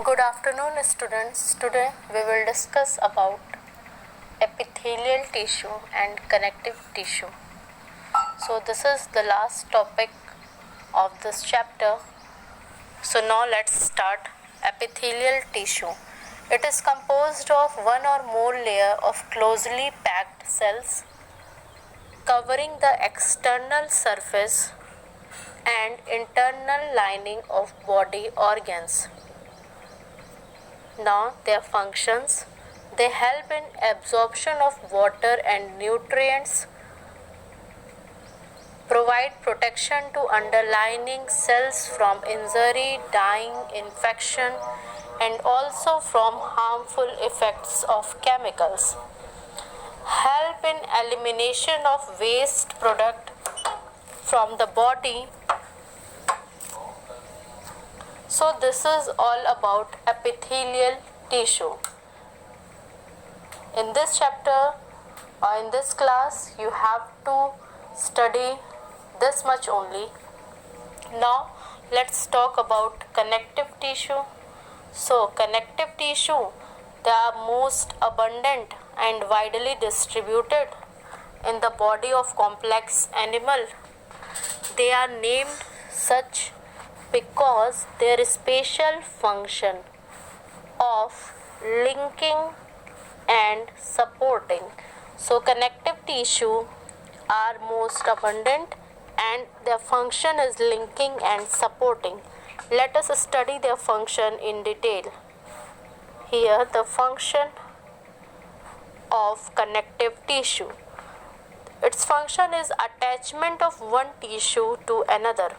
Good afternoon, students. Today we will discuss about epithelial tissue and connective tissue. So this is the last topic of this chapter. So now let's start. Epithelial tissue. It is composed of one or more layer of closely packed cells covering the external surface and internal lining of body organs. Now their functions: they help in absorption of water and nutrients, provide protection to underlying cells from injury, dying, infection, and also from harmful effects of chemicals, help in elimination of waste product from the body. So this is all about epithelial tissue. In this chapter or in this class, you have to study this much only. Now let's talk about connective tissue. So connective tissue, they are most abundant and widely distributed in the body of complex animal. They are named such because their special function of linking and supporting. So connective tissue are most abundant and their function is linking and supporting. Let us study their function in detail. Here the function of connective tissue. Its function is attachment of one tissue to another.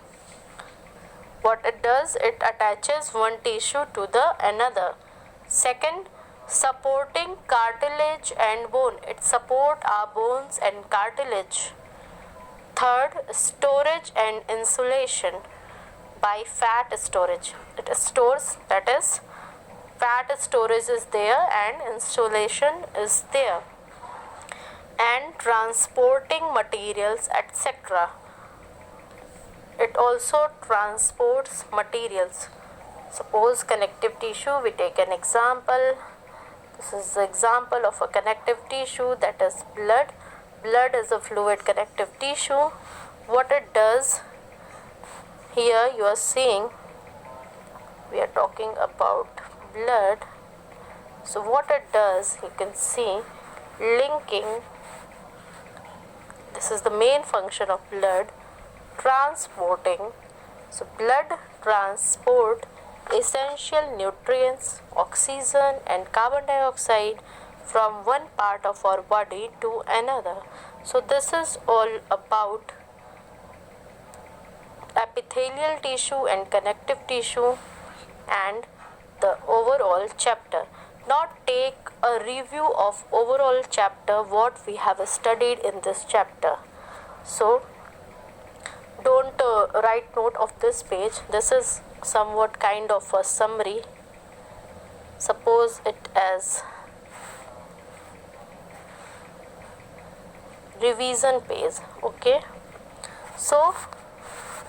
What it does, it attaches one tissue to the another. Second, supporting cartilage and bone. It support our bones and cartilage. Third, storage and insulation by fat storage. It stores, that is, fat storage is there and insulation is there. And transporting materials, etc. It also transports materials. Suppose connective tissue, we take an example. This is the example of a connective tissue, that is blood. Blood is a fluid connective tissue. What it does, here you are seeing, we are talking about blood. So what it does, you can see, linking. This is the main function of blood. Transporting. So blood transport essential nutrients, oxygen and carbon dioxide from one part of our body to another. So this is all about epithelial tissue and connective tissue and the overall chapter. Now take a review of overall chapter, what we have studied in this chapter. So don't write note of this page. This is somewhat kind of a summary. Suppose it as revision page. Okay, so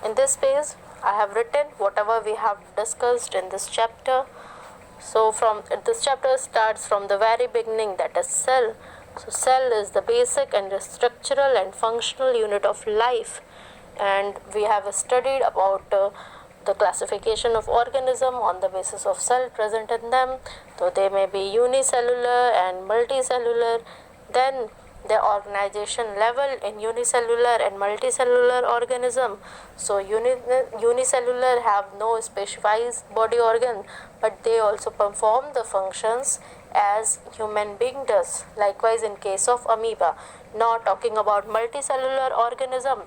in this page I have written whatever we have discussed in this chapter. So from this chapter starts from the very beginning, that is cell. So cell is the basic and the structural and functional unit of life, and we have studied about the classification of organism on the basis of cell present in them. So they may be unicellular and multicellular. Then the organization level in unicellular and multicellular organism. So unicellular have no specialized body organ, but they also perform the functions as human being does. Likewise in case of amoeba. Now talking about multicellular organism,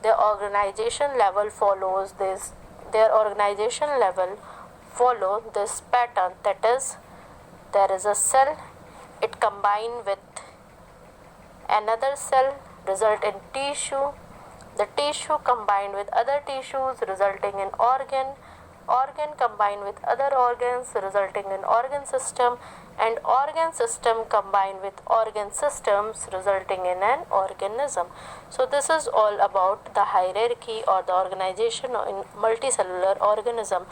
their organization level follows this. Their organization level follow this pattern, that is, there is a cell, it combine with another cell, result in tissue. The tissue combined with other tissues resulting in organ. organ combined with other organs resulting in organ system, and organ system combined with organ systems resulting in an organism. So this is all about the hierarchy or the organization in multicellular organism,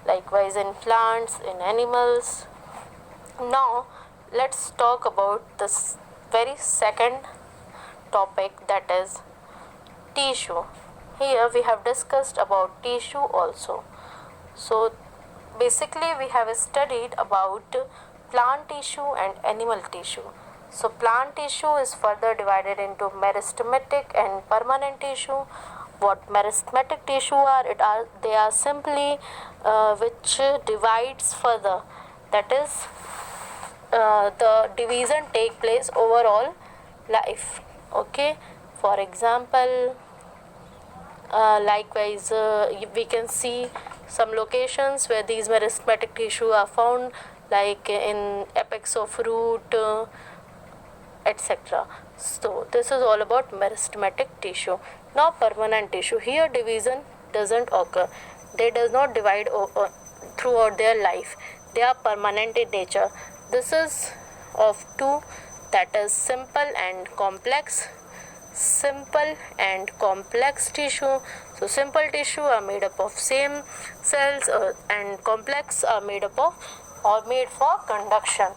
likewise in plants, in animals. Now let's talk about this very second topic, that is tissue. Here we have discussed about tissue also. So basically we have studied about plant tissue and animal tissue. So plant tissue is further divided into meristematic and permanent tissue. What meristematic tissue are? They are simply which divides further. That is, the division take place overall life. Okay. For example, likewise, we can see some locations where these meristematic tissue are found, like in apex of root, etc. So this is all about meristematic tissue. Now permanent tissue. Here division doesn't occur. They does not divide throughout their life. They are permanent in nature. This is of two, that is simple and complex. Simple and complex tissue. So simple tissue are made up of same cells, and complex are made up of or made for conduction.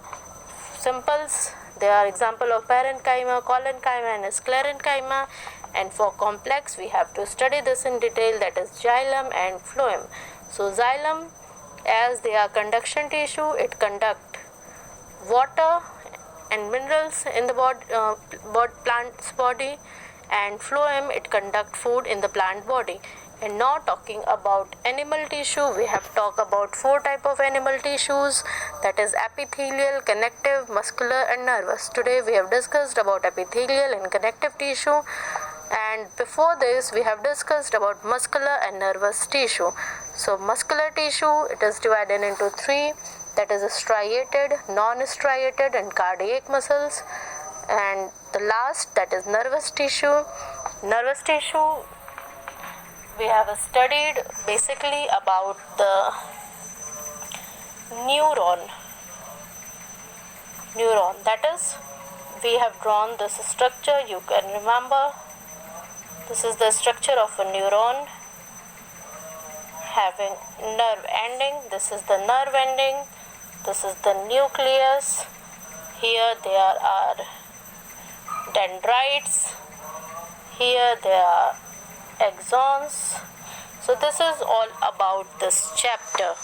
Simples, they are example of parenchyma, collenchyma and sclerenchyma, and for complex we have to study this in detail, that is xylem and phloem. So xylem, as they are conduction tissue, it conduct water and minerals in the plant's body, and phloem, it conduct food in the plant body. And now talking about animal tissue, we have talked about four type of animal tissues, that is epithelial, connective, muscular and nervous. Today we have discussed about epithelial and connective tissue, and before this we have discussed about muscular and nervous tissue. So muscular tissue, it is divided into three, that is striated, non-striated and cardiac muscles. And the last, that is nervous tissue. Nervous tissue, we have studied basically about the neuron. That is, we have drawn this structure, you can remember. This is the structure of a neuron having nerve ending. This is the nerve ending. This is the nucleus. Here there are dendrites. Here there are axons. So this is all about this chapter.